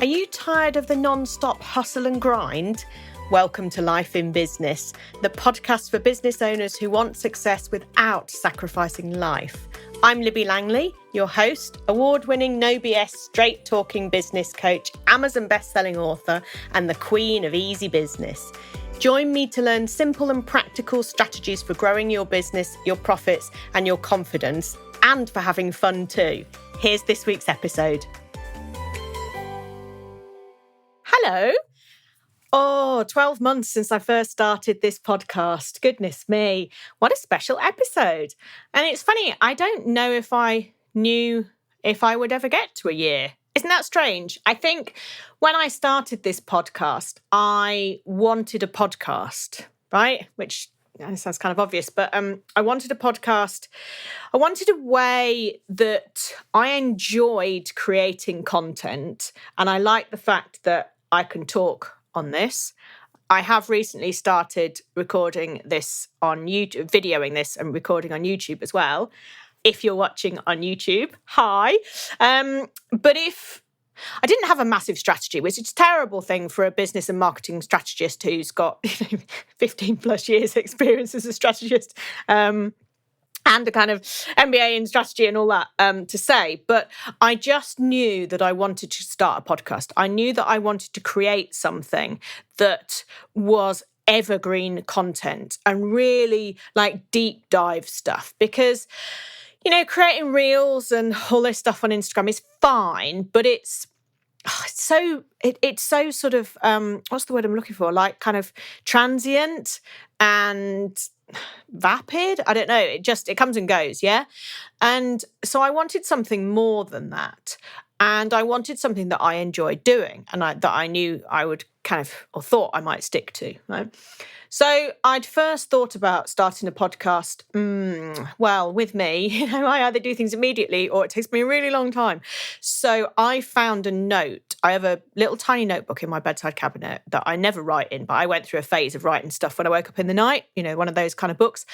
Are you tired of the non-stop hustle and grind? Welcome to Life in Business, the podcast for business owners who want success without sacrificing life. I'm Libby Langley, your host, award-winning no BS straight-talking business coach, Amazon best-selling author, and the queen of easy business. Join me to learn simple and practical strategies for growing your business, your profits, and your confidence, and for having fun too. Here's this week's episode. Hello. 12 months since I first started this podcast. Goodness me, what a special episode. And it's funny, I don't know if I knew if I would ever get to a year. Isn't that strange? I think when I started this podcast, I wanted a podcast, right? Which sounds kind of obvious, but I wanted a podcast. I wanted a way that I enjoyed creating content. And I like the fact that I can talk on this. I have recently started recording this on YouTube, videoing this and recording on YouTube as well. If you're watching on YouTube, hi. But if I didn't have a massive strategy, which is a terrible thing for a business and marketing strategist who's got 15 plus years experience as a strategist, and a kind of MBA in strategy and all that to say. But I just knew that I wanted to start a podcast. I knew that I wanted to create something that was evergreen content and really like deep dive stuff. Because, you know, creating reels and all this stuff on Instagram is fine, but it's so sort of, what's the word I'm looking for? Like kind of transient and vapid. I don't know. It comes and goes. Yeah. And so I wanted something more than that. And I wanted something that I enjoyed doing and that I knew I would kind of, or thought I might stick to. Right? So I'd first thought about starting a podcast. Well, with me, I either do things immediately or it takes me a really long time. So I found a note. I have a little tiny notebook in my bedside cabinet that I never write in, but I went through a phase of writing stuff when I woke up in the night, you know, one of those kind of books.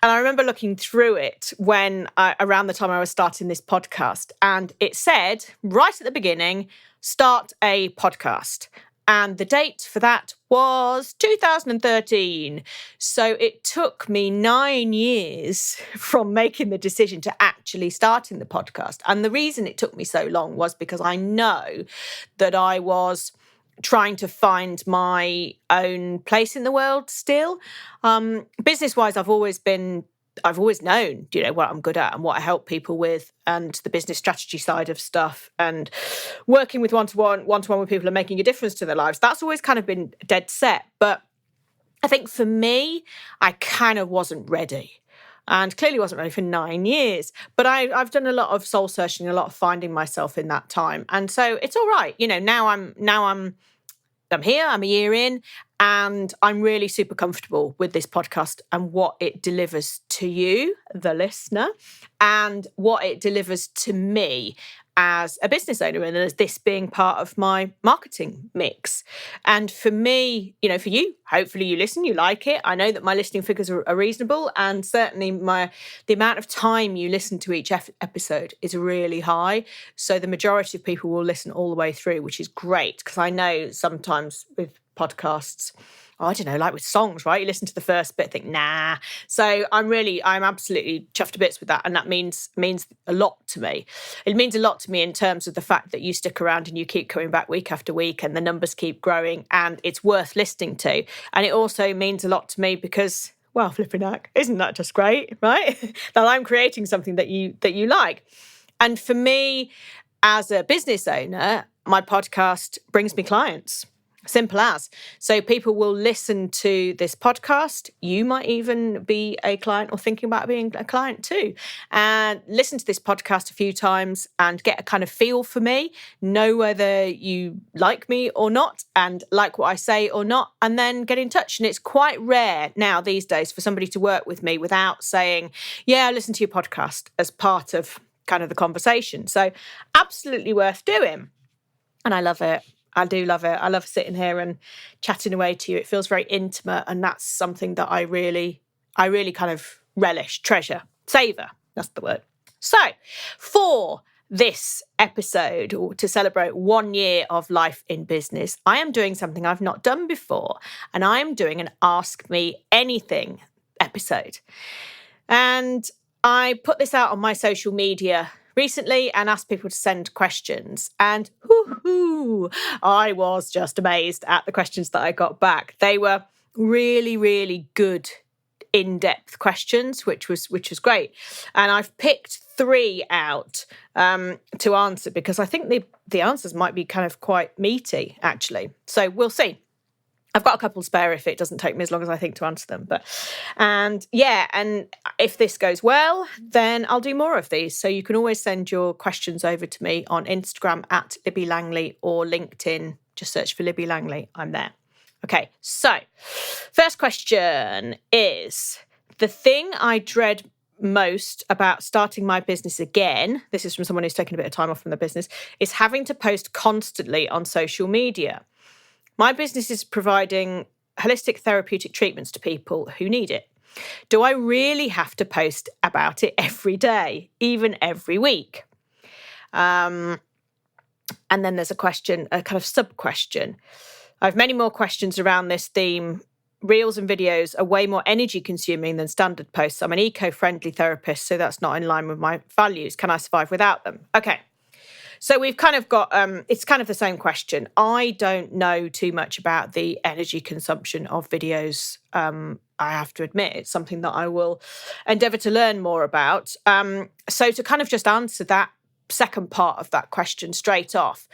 And I remember looking through it around the time I was starting this podcast, and it said right at the beginning, start a podcast. And the date for that was 2013. So it took me 9 years from making the decision to actually starting the podcast. And the reason it took me so long was because I know that I was trying to find my own place in the world still. Business-wise, I've always known, you know, what I'm good at and what I help people with, and the business strategy side of stuff and working with one-to-one with people and making a difference to their lives. That's always kind of been dead set. But I think for me, I kind of wasn't ready and clearly wasn't ready for 9 years. But I've done a lot of soul searching, a lot of finding myself in that time. And so it's all right. You know, now I'm here, I'm a year in, and I'm really super comfortable with this podcast and what it delivers to you, the listener, and what it delivers to me as a business owner, and as this being part of my marketing mix. And for me, you know, for you, hopefully you listen, you like it. I know that my listening figures are reasonable, and certainly the amount of time you listen to each episode is really high. So the majority of people will listen all the way through, which is great, because I know sometimes with podcasts, I don't know, like with songs, right? You listen to the first bit, think, nah. So I'm absolutely chuffed to bits with that. And that means a lot to me. It means a lot to me in terms of the fact that you stick around and you keep coming back week after week and the numbers keep growing and it's worth listening to. And it also means a lot to me because, well, flipping heck, isn't that just great, right? That I'm creating something that you like. And for me, as a business owner, my podcast brings me clients. Simple as. So people will listen to this podcast. You might even be a client or thinking about being a client too. And listen to this podcast a few times and get a kind of feel for me, know whether you like me or not and like what I say or not, and then get in touch. And it's quite rare now these days for somebody to work with me without saying, yeah, listen to your podcast as part of kind of the conversation. So absolutely worth doing. And I love it. I do love it. I love sitting here and chatting away to you. It feels very intimate, and that's something that I really kind of relish, treasure, savour. That's the word. So, for this episode, or to celebrate 1 year of life in business, I am doing something I've not done before, and I am doing an Ask Me Anything episode. And I put this out on my social media recently and asked people to send questions. And I was just amazed at the questions that I got back. They were really, really good, in-depth questions, which was great. And I've picked 3 out to answer, because I think the answers might be kind of quite meaty, actually. So we'll see. I've got a couple spare if it doesn't take me as long as I think to answer them. And if this goes well, then I'll do more of these. So you can always send your questions over to me on Instagram at Libby Langley, or LinkedIn. Just search for Libby Langley. I'm there. Okay, so first question is, the thing I dread most about starting my business again, this is from someone who's taken a bit of time off from the business, is having to post constantly on social media. My business is providing holistic therapeutic treatments to people who need it. Do I really have to post about it every day, even every week? And then there's a question, a kind of sub-question. I have many more questions around this theme. Reels and videos are way more energy consuming than standard posts. I'm an eco-friendly therapist, so that's not in line with my values. Can I survive without them? Okay. So we've kind of got, it's kind of the same question. I don't know too much about the energy consumption of videos. I have to admit, it's something that I will endeavour to learn more about. So to kind of just answer that second part of that question straight off,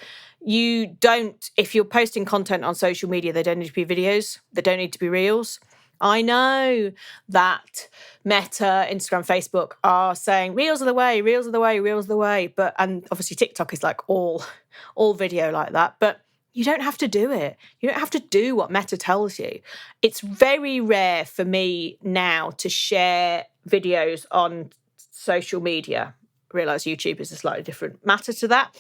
you don't, if you're posting content on social media, they don't need to be videos, they don't need to be reels. I know that Meta, Instagram, Facebook are saying reels are the way, reels are the way, reels are the way. And obviously TikTok is like all video like that. But you don't have to do it. You don't have to do what Meta tells you. It's very rare for me now to share videos on social media. I realise YouTube is a slightly different matter to that.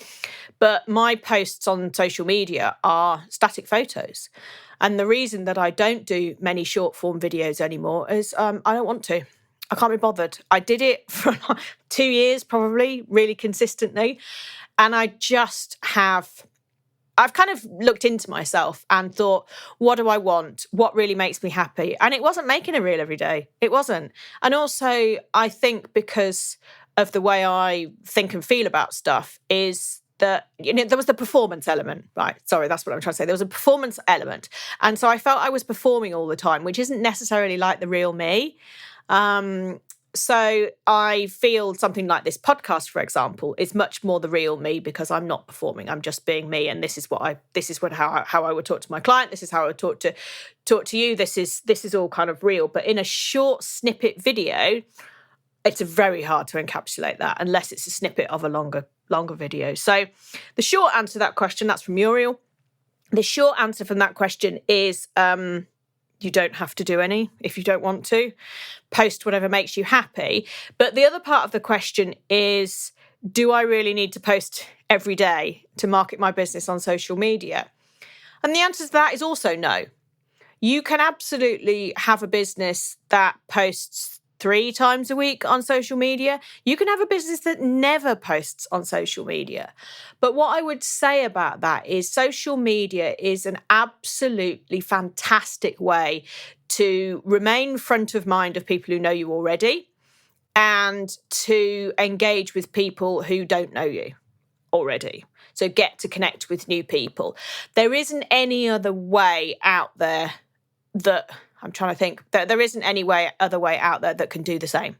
But my posts on social media are static photos. And the reason that I don't do many short form videos anymore is I don't want to. I can't be bothered. I did it for 2 years, probably, really consistently. And I've kind of looked into myself and thought, what do I want? What really makes me happy? And it wasn't making a reel every day. It wasn't. And also, I think because of the way I think and feel about stuff is that, there was the performance element, right? Sorry, that's what I'm trying to say. There was a performance element. And so I felt I was performing all the time, which isn't necessarily like the real me. So I feel something like this podcast, for example, is much more the real me, because I'm not performing. I'm just being me. And this is how I would talk to my client. This is how I would talk to you. This is all kind of real. But in a short snippet video, it's very hard to encapsulate that unless it's a snippet of a longer video. So the short answer to that question, that's from Muriel. The short answer from that question is you don't have to do any if you don't want to. Post whatever makes you happy. But the other part of the question is, do I really need to post every day to market my business on social media? And the answer to that is also no. You can absolutely have a business that posts 3 times a week on social media. You can have a business that never posts on social media. But what I would say about that is social media is an absolutely fantastic way to remain front of mind of people who know you already, and to engage with people who don't know you already. So get to connect with new people. There isn't any other way out there that I'm trying to think that there isn't any other way out there that can do the same.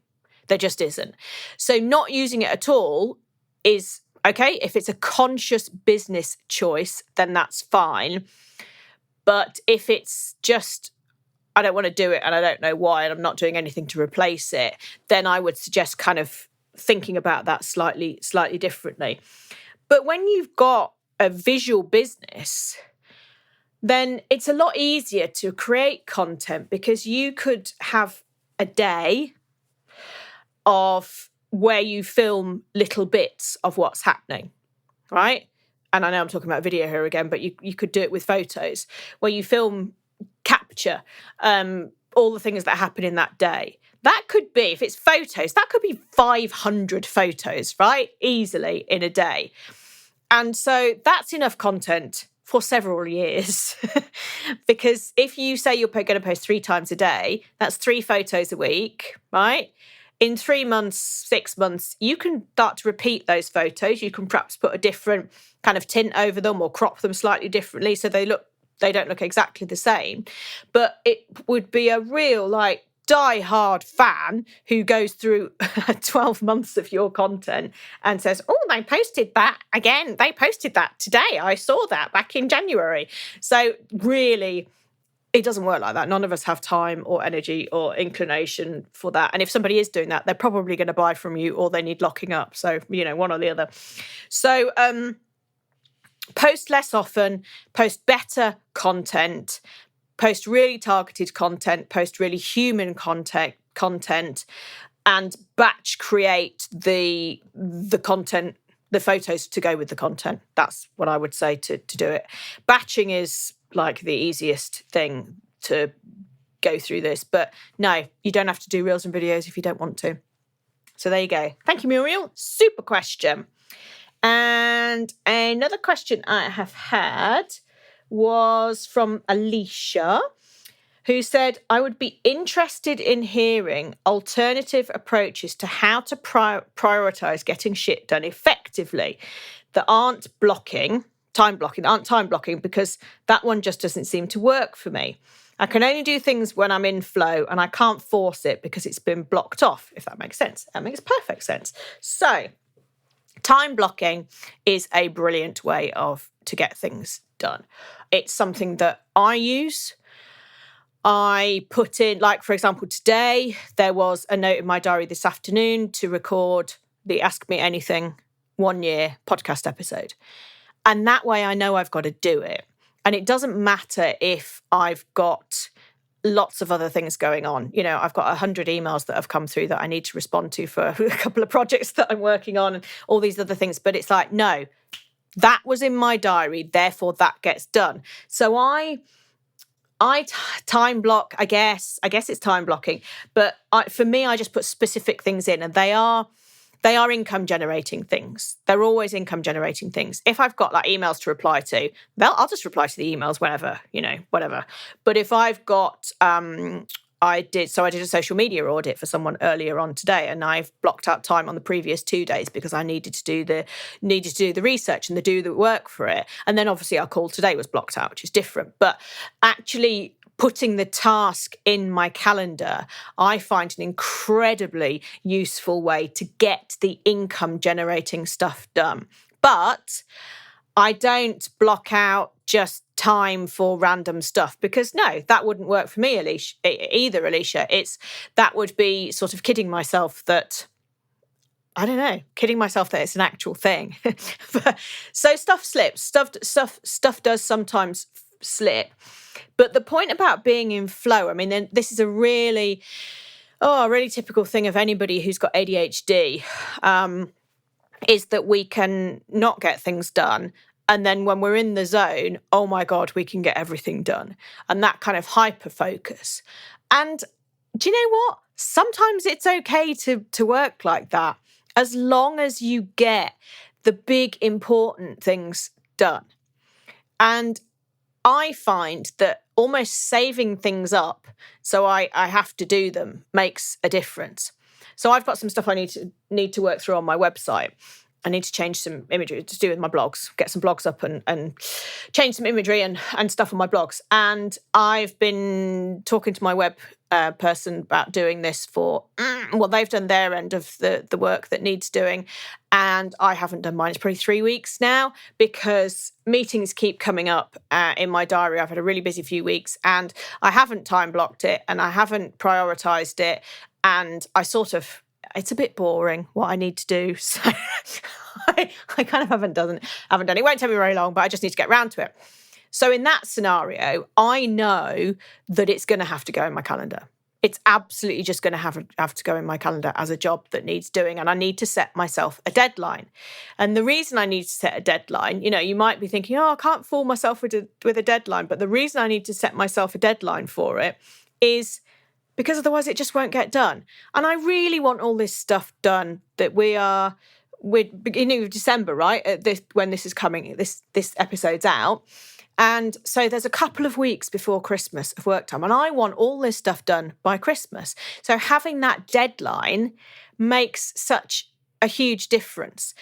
There just isn't. So not using it at all is okay. If it's a conscious business choice, then that's fine. But if it's just, I don't want to do it and I don't know why, and I'm not doing anything to replace it, then I would suggest kind of thinking about that slightly differently. But when you've got a visual business, then it's a lot easier to create content, because you could have a day of where you film little bits of what's happening, right? And I know I'm talking about video here again, but you could do it with photos, where you capture all the things that happen in that day. that could be, if it's photos, that could be 500 photos, right? Easily in a day. And so that's enough content for several years. Because if you say you're going to post 3 times a day, that's 3 photos a week, right? In 3 months, 6 months, you can start to repeat those photos. You can perhaps put a different kind of tint over them or crop them slightly differently so they don't look exactly the same. But it would be a real die-hard fan who goes through 12 months of your content and says, oh, they posted that again. They posted that today. I saw that back in January. So really, it doesn't work like that. None of us have time or energy or inclination for that. And if somebody is doing that, they're probably going to buy from you or they need locking up. So, one or the other. So post less often, post better content, post really targeted content, post really human content, and batch create the content, the photos to go with the content. That's what I would say to do it. Batching is like the easiest thing to go through this, but no, you don't have to do reels and videos if you don't want to. So there you go. Thank you, Muriel. Super question. And another question I have had was from Alicia, who said, I would be interested in hearing alternative approaches to how to prioritise getting shit done effectively that aren't time blocking, because that one just doesn't seem to work for me. I can only do things when I'm in flow and I can't force it because it's been blocked off, if that makes sense. That makes perfect sense. So time blocking is a brilliant way to get things done. It's something that I use. I put in, for example, today, there was a note in my diary this afternoon to record the Ask Me Anything 1 year podcast episode. And that way I know I've got to do it. And it doesn't matter if I've got lots of other things going on. I've got 100 emails that have come through that I need to respond to for a couple of projects that I'm working on and all these other things. But it's no, that was in my diary, therefore that gets done. So I time block, I guess it's time blocking. But for me, I just put specific things in, and they are income generating things. They're always income generating things. If I've got emails to reply to, I'll just reply to the emails whenever, whatever. But if I've got, I did a social media audit for someone earlier on today, and I've blocked out time on the previous 2 days because I needed to do the research and do the work for it. And then obviously our call today was blocked out, which is different. But actually putting the task in my calendar, I find an incredibly useful way to get the income generating stuff done. But I don't block out just time for random stuff, because no, that wouldn't work for me, Alicia. That would be sort of kidding myself that it's an actual thing. So stuff slips. Stuff does sometimes slip. But the point about being in flow, then this is a really typical thing of anybody who's got ADHD, is that we can not get things done. And then when we're in the zone, oh my God, we can get everything done. And that kind of hyper focus. And do you know what? Sometimes it's okay to work like that, as long as you get the big important things done. And I find that almost saving things up so I have to do them makes a difference. So I've got some stuff I need to work through on my website. I need to change some imagery to do with my blogs, get some blogs up and change some imagery and stuff on my blogs. And I've been talking to my web person about doing this they've done their end of the work that needs doing. And I haven't done mine. It's probably 3 weeks now, because meetings keep coming up in my diary. I've had a really busy few weeks and I haven't time blocked it and I haven't prioritized it. And it's a bit boring what I need to do. So I kind of haven't done it. It won't take me very long, but I just need to get around to it. So in that scenario, I know that it's going to have to go in my calendar. It's absolutely just going to have to go in my calendar as a job that needs doing, and I need to set myself a deadline. And the reason I need to set a deadline, you might be thinking, I can't fool myself with a deadline, but the reason I need to set myself a deadline for it is because otherwise it just won't get done. And I really want all this stuff done that we're beginning of December, right? When this is coming, this episode's out. And so there's a couple of weeks before Christmas of work time, and I want all this stuff done by Christmas. So having that deadline makes such a huge difference.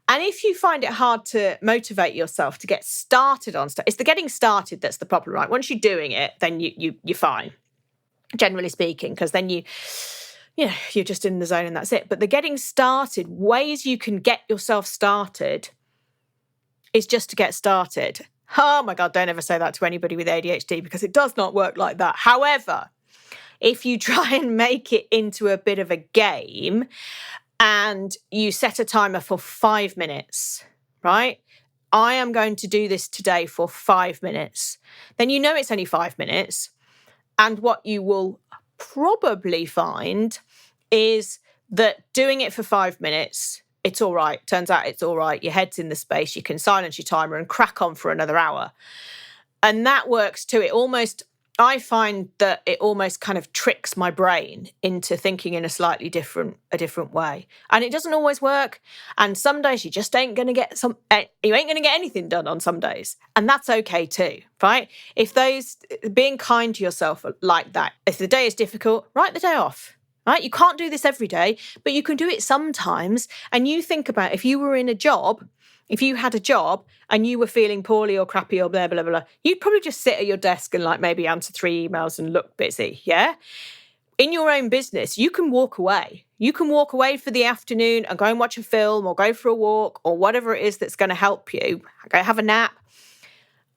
And if you find it hard to motivate yourself to get started on stuff, it's the getting started that's the problem, right? Once you're doing it, then you're fine, generally speaking, because then you're just in the zone and that's it. But the getting started, ways you can get yourself started is just to get started. Oh my God, don't ever say that to anybody with ADHD, because it does not work like that. However, if you try and make it into a bit of a game and you set a timer for 5 minutes, right? I am going to do this today for 5 minutes. Then you know it's only 5 minutes. And what you will probably find is that doing it for 5 minutes, it's all right. Turns out it's all right. Your head's in the space. You can silence your timer and crack on for another hour. And that works too. I find that it almost kind of tricks my brain into thinking in a slightly different way. And it doesn't always work. And some days you just ain't going to get anything done on some days. And that's okay too, right? Being kind to yourself like that, if the day is difficult, write the day off. Right? You can't do this every day, but you can do it sometimes. And you think about if you had a job and you were feeling poorly or crappy or blah, blah, blah, you'd probably just sit at your desk and maybe answer 3 emails and look busy. Yeah. In your own business, you can walk away. You can walk away for the afternoon and go and watch a film or go for a walk or whatever it is that's going to help you. Go have a nap.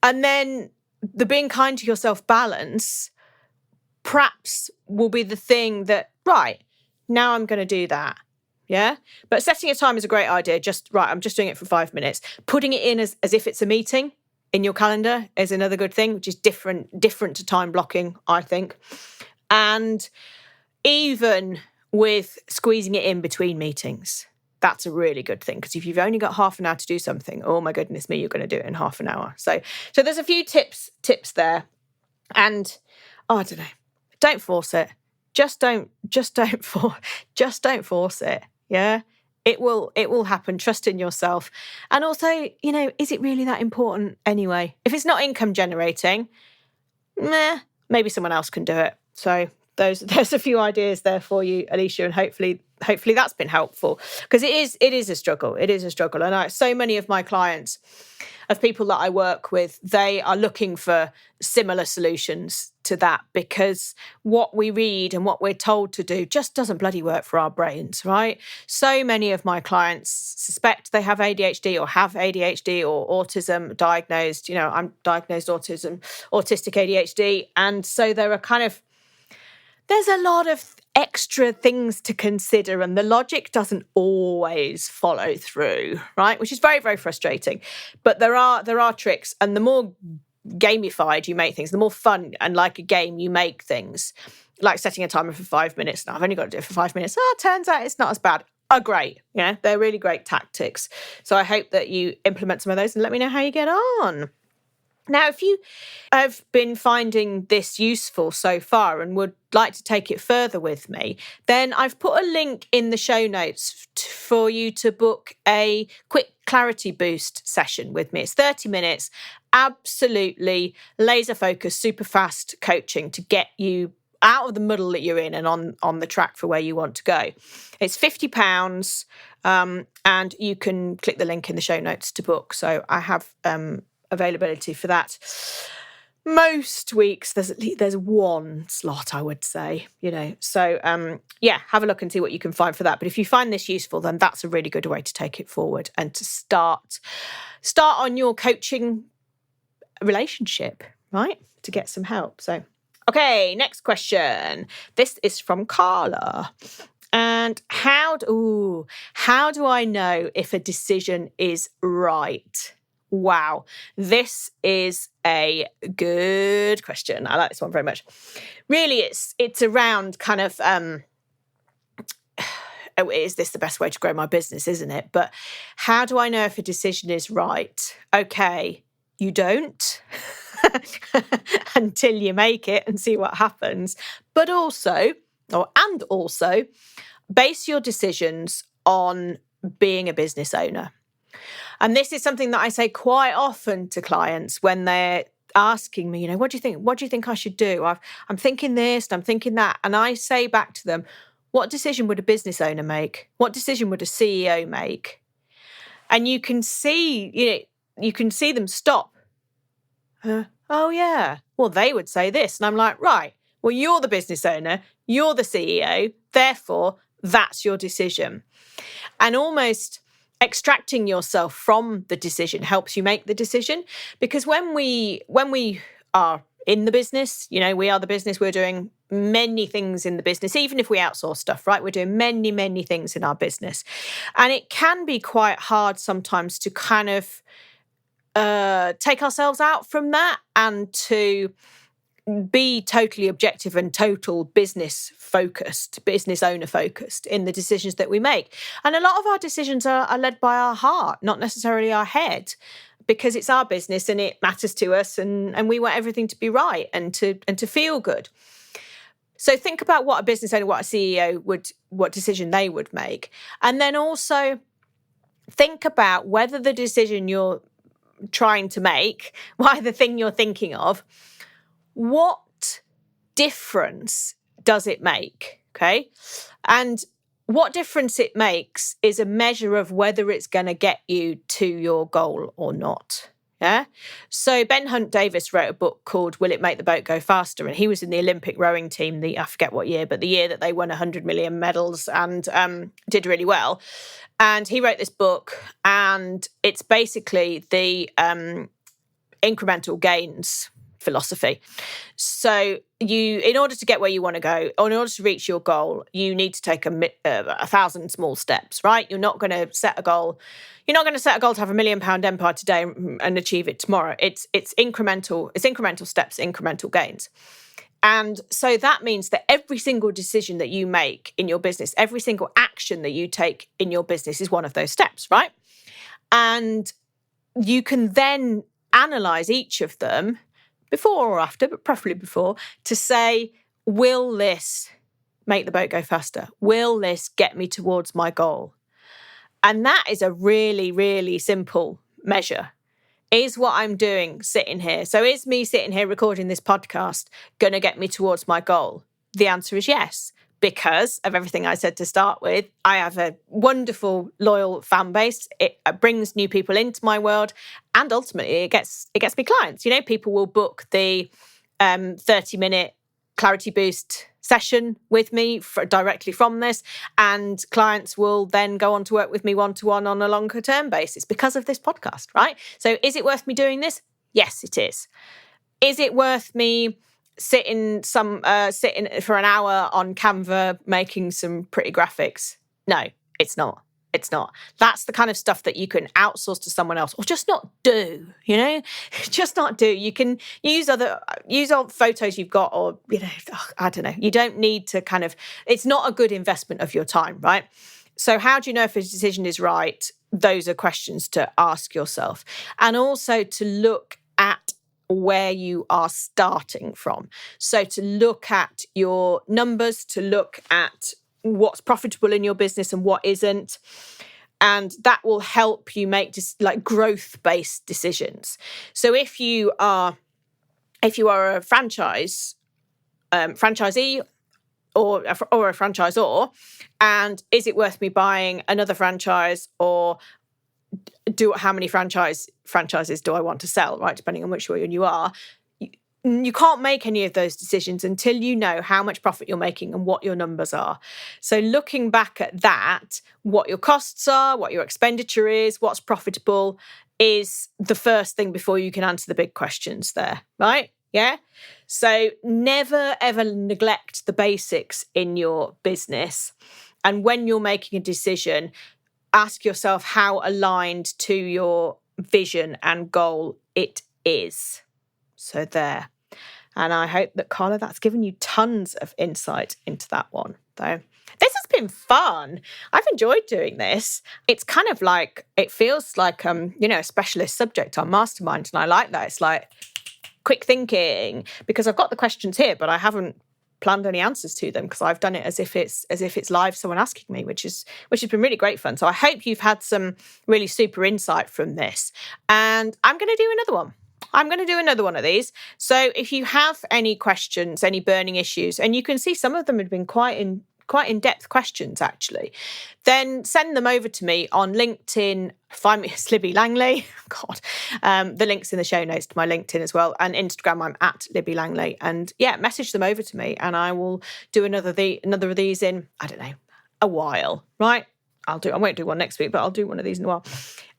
And then the being kind to yourself balance perhaps will be the thing that, right, now I'm going to do that. Yeah. But setting a time is a great idea. I'm just doing it for 5 minutes. Putting it in as if it's a meeting in your calendar is another good thing, which is different to time blocking, I think. And even with squeezing it in between meetings, that's a really good thing. Because if you've only got half an hour to do something, oh my goodness me, you're going to do it in half an hour. So there's a few tips there. And I don't know. Don't force it. Just don't force it. Yeah. It will happen. Trust in yourself. And also, is it really that important anyway? If it's not income generating, maybe someone else can do it. So there's a few ideas there for you, Alicia, and hopefully that's been helpful, because it is a struggle. It is a struggle. And so many of my clients, of people that I work with, they are looking for similar solutions to that, because what we read and what we're told to do just doesn't bloody work for our brains, right? So many of my clients suspect they have ADHD or have ADHD or autism diagnosed. I'm diagnosed autistic ADHD. And so there's a lot of extra things to consider, and the logic doesn't always follow through, right? Which is very, very frustrating. But there are tricks, and the more gamified you make things, the more fun and like a game you make things, like setting a timer for 5 minutes. Now, I've only got to do it for 5 minutes. Turns out it's not as bad. Great. Yeah, they're really great tactics. So I hope that you implement some of those and let me know how you get on. Now, if you have been finding this useful so far and would like to take it further with me, then I've put a link in the show notes for you to book a quick clarity boost session with me. It's 30 minutes, absolutely laser focused, super fast coaching to get you out of the muddle that you're in and on the track for where you want to go. It's £50, and you can click the link in the show notes to book. So I have availability for that. Most weeks there's one slot, I would say, So have a look and see what you can find for that. But if you find this useful, then that's a really good way to take it forward and to start on your coaching relationship, right? To get some help. So, okay, next question. This is from Carla. And how do I know if a decision is right? Wow, this is a good question. I like this one very much. Really, it's around kind of, is this the best way to grow my business, isn't it? But how do I know if a decision is right? Okay, you don't. until you make it and see what happens. But also, base your decisions on being a business owner. And this is something that I say quite often to clients when they're asking me, what do you think? What do you think I should do? I'm thinking this, I'm thinking that. And I say back to them, what decision would a business owner make? What decision would a CEO make? And you can see, them stop. Oh, yeah. Well, they would say this. And I'm like, right, well, you're the business owner, you're the CEO, therefore, that's your decision. And almost extracting yourself from the decision helps you make the decision. Because when we are in the business, we are the business, we're doing many things in the business, even if we outsource stuff, right? We're doing many, many things in our business. And it can be quite hard sometimes to kind of take ourselves out from that and to be totally objective and total business owner focused in the decisions that we make. And a lot of our decisions are led by our heart, not necessarily our head, because it's our business and it matters to us and we want everything to be right and to feel good. So think about what a business owner, what a CEO what decision they would make. And then also think about whether the decision you're trying to make, why the thing you're thinking of, what difference does it make? Okay. And what difference it makes is a measure of whether it's going to get you to your goal or not. Yeah. So Ben Hunt Davis wrote a book called Will It Make the Boat Go Faster? And he was in the Olympic rowing team, I forget what year, but the year that they won 100 million medals and did really well. And he wrote this book, and it's basically the incremental gains philosophy. So in order to get where you want to go, or in order to reach your goal, you need to take 1,000 small steps, right? You're not going to set a goal. You're not going to set a goal to have £1 million empire today and achieve it tomorrow. It's incremental. It's incremental steps, incremental gains. And so that means that every single decision that you make in your business, every single action that you take in your business is one of those steps, right? And you can then analyze each of them before or after, but preferably before, to say, will this make the boat go faster? Will this get me towards my goal? And that is a really, really simple measure. Is what I'm doing sitting here, so is me sitting here recording this podcast going to get me towards my goal? The answer is yes, because of everything I said to start with. I have a wonderful, loyal fan base. It brings new people into my world, and ultimately it gets me clients. People will book the 30-minute Clarity Boost session with me directly from this, and clients will then go on to work with me one-to-one on a longer term basis because of this podcast, right? So is it worth me doing this? Yes, it is. Is it worth me sitting for an hour on Canva making some pretty graphics? No, it's not. It's not. That's the kind of stuff that you can outsource to someone else or just not do, just not do. You can use old photos you've got, or, I don't know. You don't need to it's not a good investment of your time, right? So how do you know if a decision is right? Those are questions to ask yourself. And also to look at where you are starting from. So to look at your numbers, to look at what's profitable in your business and what isn't. And that will help you make growth-based decisions. So if you are a franchisee or a franchisor, and is it worth me buying another franchise, or how many franchises do I want to sell, right? Depending on which one you are. You can't make any of those decisions until you know how much profit you're making and what your numbers are. So looking back at that, what your costs are, what your expenditure is, what's profitable is the first thing before you can answer the big questions there, right? Yeah. So never, ever neglect the basics in your business. And when you're making a decision, ask yourself how aligned to your vision and goal it is. So there. And I hope that, Carla, that's given you tons of insight into that one. So this has been fun. I've enjoyed doing this. It's kind of like, it feels like, a specialist subject on Mastermind. And I like that. It's like, quick thinking, because I've got the questions here, but I haven't planned any answers to them because I've done it as if it's live, someone asking me, which has been really great fun. So I hope you've had some really super insight from this. And I'm going to do another one. I'm going to do another one of these. So if you have any questions, any burning issues, and you can see some of them have been quite in-depth questions, actually, then send them over to me on LinkedIn. Find me as Libby Langley. God, the link's in the show notes to my LinkedIn as well. And Instagram, I'm at Libby Langley. And yeah, message them over to me and I will do another of these in, I don't know, a while, right? I won't do one next week, but I'll do one of these in a while.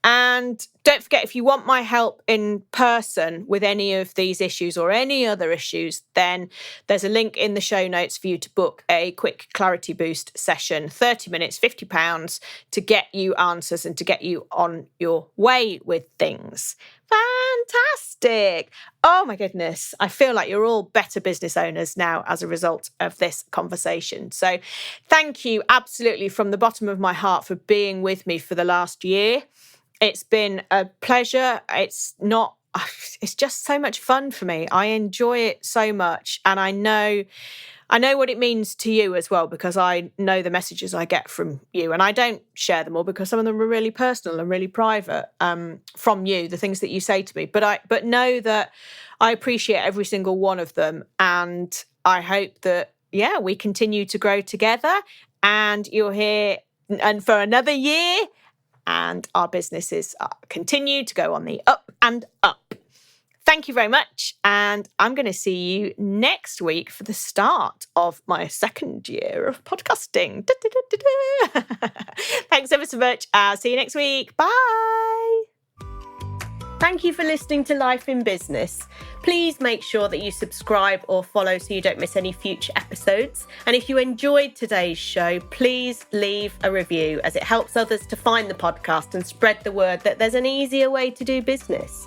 And don't forget, if you want my help in person with any of these issues or any other issues, then there's a link in the show notes for you to book a quick clarity boost session, 30 minutes, £50 to get you answers and to get you on your way with things. Fantastic. Oh my goodness. I feel like you're all better business owners now as a result of this conversation. So thank you absolutely from the bottom of my heart for being with me for the last year. It's been a pleasure. It's just so much fun for me. I enjoy it so much. And I know what it means to you as well, because I know the messages I get from you. And I don't share them all because some of them are really personal and really private from you, the things that you say to me. But know that I appreciate every single one of them. And I hope that, we continue to grow together and you're here and for another year. And our businesses continue to go on the up and up. Thank you very much. And I'm going to see you next week for the start of my second year of podcasting. Thanks ever so much. I'll see you next week. Bye. Thank you for listening to Life in Business. Please make sure that you subscribe or follow so you don't miss any future episodes. And if you enjoyed today's show, please leave a review as it helps others to find the podcast and spread the word that there's an easier way to do business.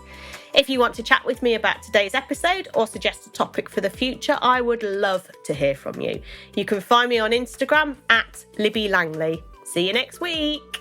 If you want to chat with me about today's episode or suggest a topic for the future, I would love to hear from you. You can find me on Instagram at Libby Langley. See you next week.